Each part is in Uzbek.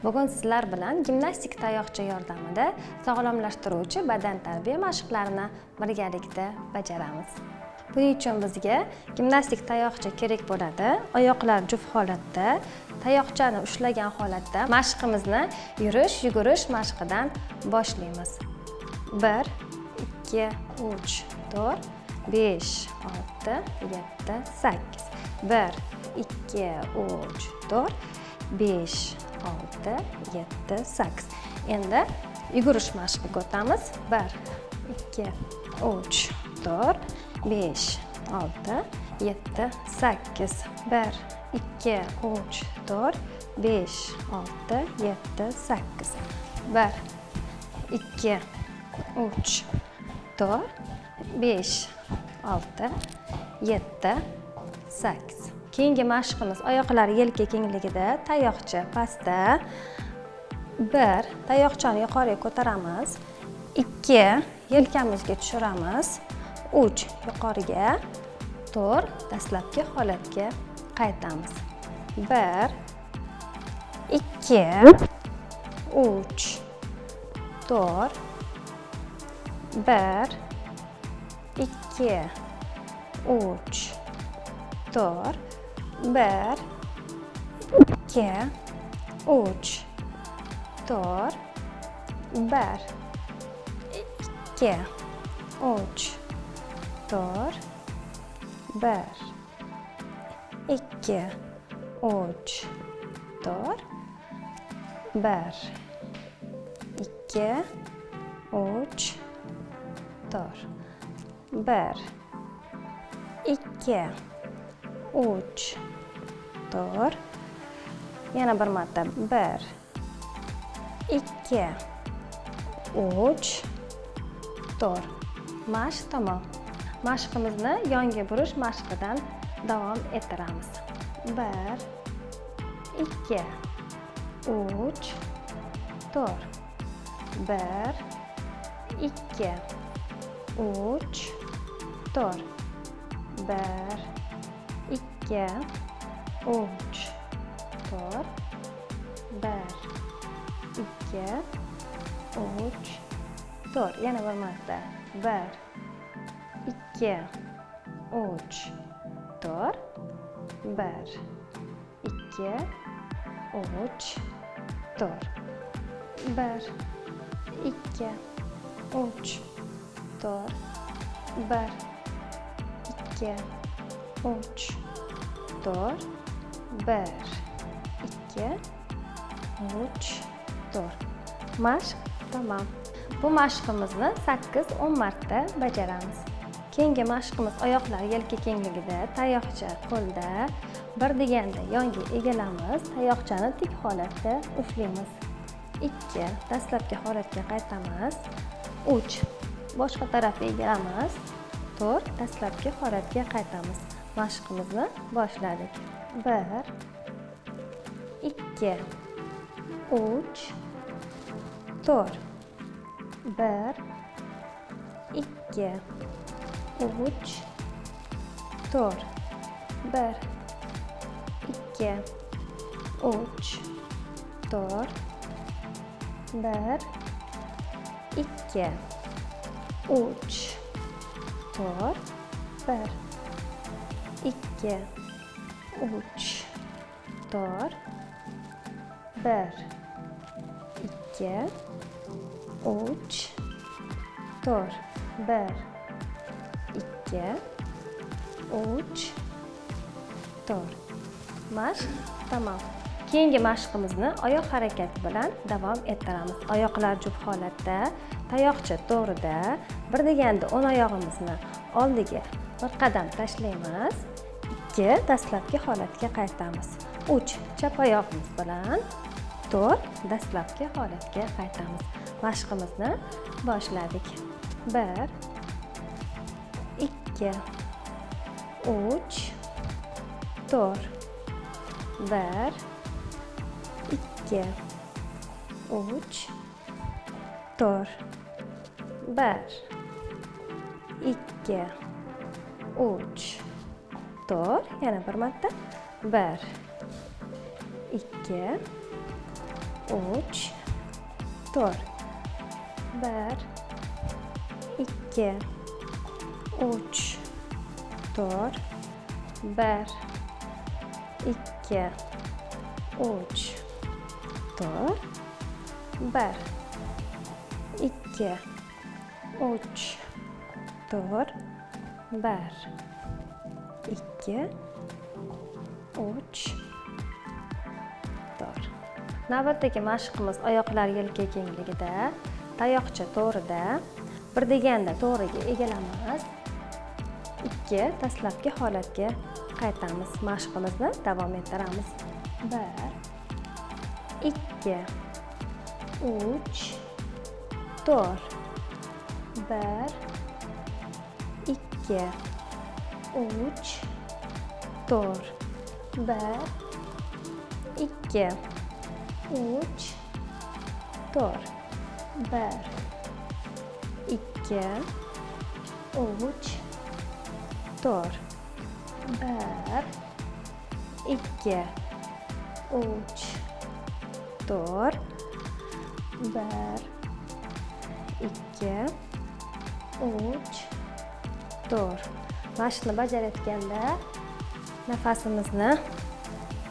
Bugun sizlar bilan gimnastik tayoqcha yordamida sog'lomlashtiruvchi badan tarbiya mashqlarini birgalikda bajaramiz. Buning uchun bizga gimnastik tayoqcha kerak bo'ladi. Oyoqlar juft holatda, tayoqchani ushlagan holatda mashqimizni yurish-yugurish mashqidan boshlaymiz. 1 2 3 4 5 6 7 8 1 2 3 4 5 6 7 8. Endi yugurish mashqiga o'tamiz. 1 2 3 4 5 6 7 8 1 2 3 4 5 6 7 8 1 2 3 4 5 6 7 8. Keyingi mashqimiz oyoqlar yelka kengligida, tayoqcha pastda. 1 tayoqchani yuqoriga ko'taramiz. 2 yelkamizga tushiramiz. 3 yuqoriga. 4 dastlabki holatga qaytamiz. 1 2 3 4 1 2 3 4 1 2 3 4 1 2 3 4 1 2 3 4 1 2 3 4 1 2 3 4 yana bir marta 1 2 3 4. Mashq tamom. Mashqimizni yonga burish mashqidan davom ettiramiz. 1 2 3 4 1 2 3 4 1 2 3 4 1 2 3 4. Yana bir marta 1 2 3 4 1 2 3 4 1 2 3 4 1 2 3 4 1 2 3 4. Mashq tamom. Bu mashqimizni 8-10 marta bajaramiz. Keyingi mashqimiz oyoqlar yelka kengligida, tayoqcha qo'lda. Bir deganda yonga egilamiz, tayoqchani tik holatda ushlaymiz. 2 dastlabki holatga qaytamiz. 3 boshqa tarafga egilamiz. 4 dastlabki holatga qaytamiz. Mashqimizni boshladik. 1 2 3 4 1 2 3 4 1 2 3 4 1 2 3 4 1 2 3 4 1 2 3 4 1 2 3 4. Mashq tamom. Keyingi mashqimizni oyoq harakati bilan davom ettiramiz. Oyoqlar juft holatda, tayoqcha to'g'rida. Bir deganda o'ng oyog'imizni oldiga bir qadam tashlaymiz. 2 dastlabki holatga qaytamiz. 3 chap oyoqimiz bilan 4 dastlabki holatga qaytamiz. Mashqimizni boshladik. 1 2 3 4 1 2 3 4 1 2 3 4. Yana bir marta 1 2 3 4 1 2 3 4 1 2 3 4 1 2 3 4 1 2 3 4. Navbatdagi mashqimiz oyoqlar yelka kengligida, tayoqcha to'g'rida. Bir deganda to'g'riga egalamiz. 2 dastlabki holatga qaytamiz. Mashqimizni davom ettiramiz. 1 2 3 4 1 2 3 4 1 2 3 4 1 2 3 4 1 2 3 4 1 2 3 4. Mashqni bajarayotganda nafasimizni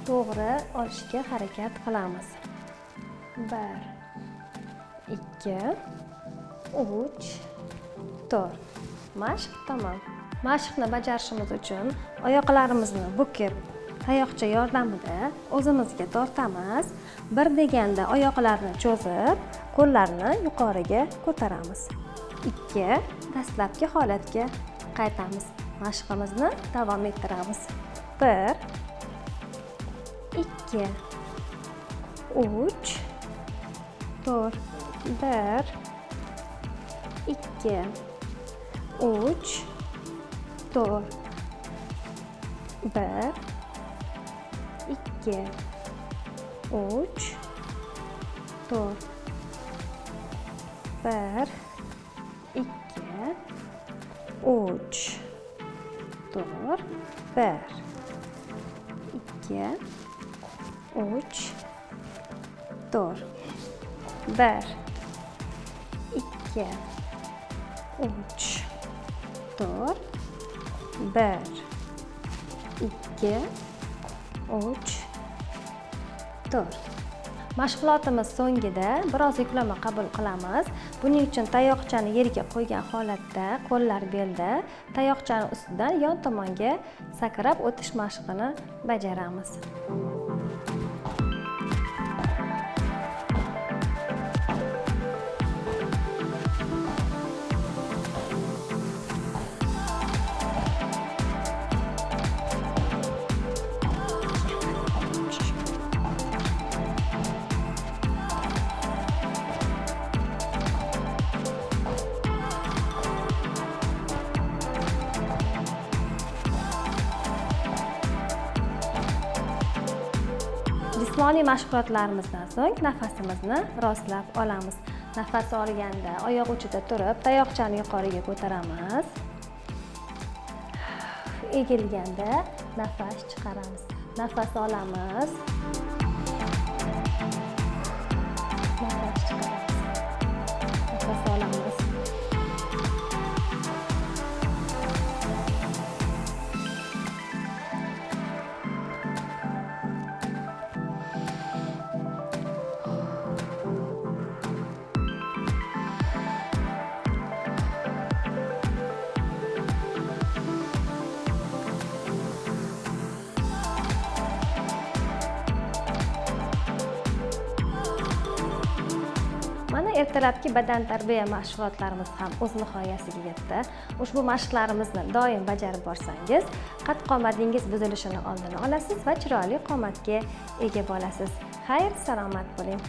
to'g'ri olishga harakat qilamiz. 1 2 3 4. Mashq tamom. Mashqni bajarishimiz uchun oyoqlarimizni bukib, tayoqcha yordamida o'zimizga tortamiz. Bir deganda oyoqlarni cho'zib, qo'llarni yuqoriga ko'taramiz. 2 dastlabki holatga qaytamiz. Mashqimizni davom ettiramiz. 1 2 3 4 1 2 3 4 1 2 3 4 1 2 3 4 1 2 3 4 1 2 3 4 1 2 3 4. Mashg'ulotimiz so'ngida biroz yuklama qabul qilamiz. Buning uchun tayoqchani yerga qo'ygan holatda, qo'llar belda, tayoqchani ustidan yon tomonga sakrab o'tish mashqini bajaramiz. Jismoniy mashg'ulotlarimizdan so'ng nafasimizni rostlab olamiz. Nafas olganda oyoq uchida turib, tayoqchani yuqoriga ko'taramiz. Egilganda nafas chiqaramiz. Nafas olamiz. Nafas chiqaramiz. Nafas olamiz. Mana ertalabki badan tarbiya mashg'ulotlarimiz ham o'z nihoyasiga yetdi. Ushbu mashqlarimizni doim bajarib borsangiz, qad-qomatingiz buzilishini oldini olasiz va chiroyli qomatga ega bo'lasiz. Xayr, salomat bo'ling.